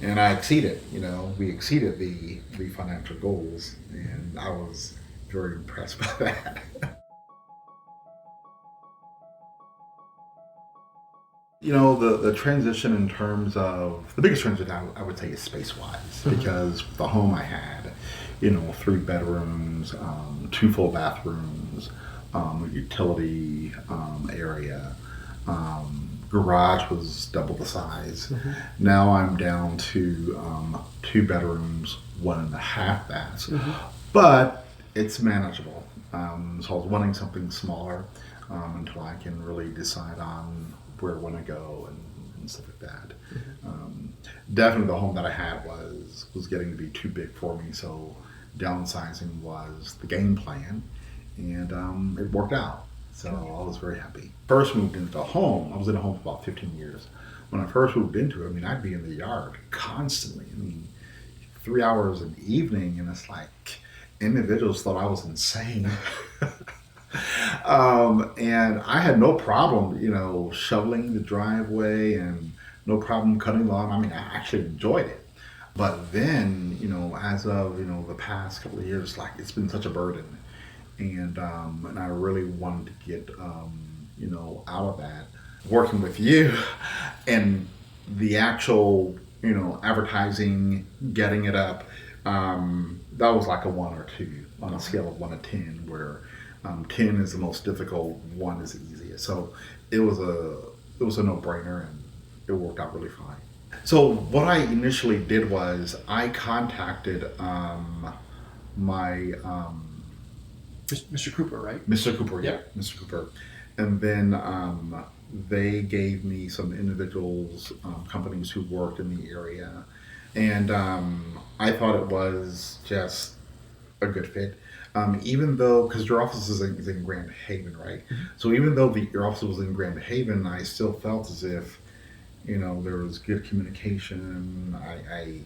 and I exceeded. We exceeded the financial goals, and I was very impressed by that. The transition in terms of the biggest transition I would say is space wise, because the home I had, 3 bedrooms, 2 full bathrooms, a utility area, garage was double the size. Now I'm down to 2 bedrooms, 1.5 baths, but it's manageable. So I was wanting something smaller until I can really decide on where I want to go and stuff like that. Definitely the home that I had was getting to be too big for me, so downsizing was the game plan, and it worked out. So I was very happy. First moved into the home, I was in a home for about 15 years. When I first moved into it, I'd be in the yard constantly. 3 hours in the evening, and it's like individuals thought I was insane. And I had no problem, shoveling the driveway and no problem cutting lawn. I actually enjoyed it. But then, as of, the past couple of years, like it's been such a burden. And I really wanted to get, out of that. Working with you and the actual, advertising, getting it up, that was like a 1 or 2 on a scale of 1 to 10, where 10 is the most difficult, 1 is the easiest. So it was a no-brainer, and it worked out really fine. So what I initially did was I contacted my Mr. Cooper, right? Mr. Cooper, yeah, Yep. Mr. Cooper, and then they gave me some individuals, companies who worked in the area, and I thought it was just a good fit. Even though, because your office is in Grand Haven, right? So even though your office was in Grand Haven, I still felt as if, there was good communication. I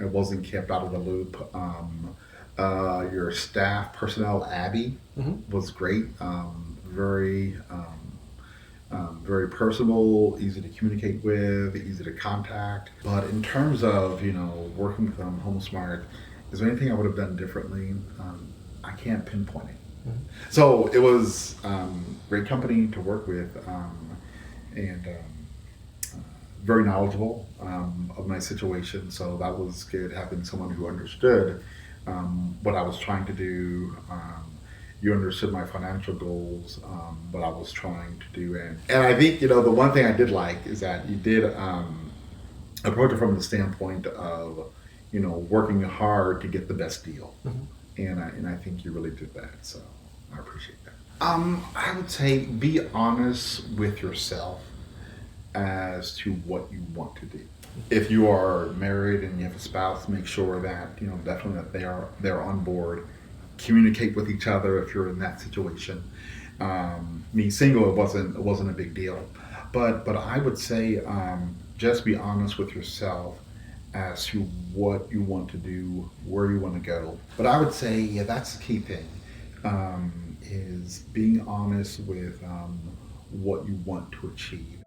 wasn't kept out of the loop. Your staff personnel, Abby, was great. Very personable, easy to communicate with, easy to contact. But in terms of, working with HomeSmart, is there anything I would have done differently? I can't pinpoint it. So it was great company to work with, and very knowledgeable of my situation. So that was good, having someone who understood what I was trying to do. You understood my financial goals, what I was trying to do. And I think, the one thing I did like is that you did approach it from the standpoint of, working hard to get the best deal. And I think you really did that. So I appreciate that. I would say be honest with yourself as to what you want to do. If you are married and you have a spouse, make sure that, definitely that they're on board. Communicate with each other if you're in that situation. Me single, it wasn't a big deal, but I would say just be honest with yourself as to what you want to do, where you want to go. But I would say, yeah, that's the key thing, is being honest with what you want to achieve.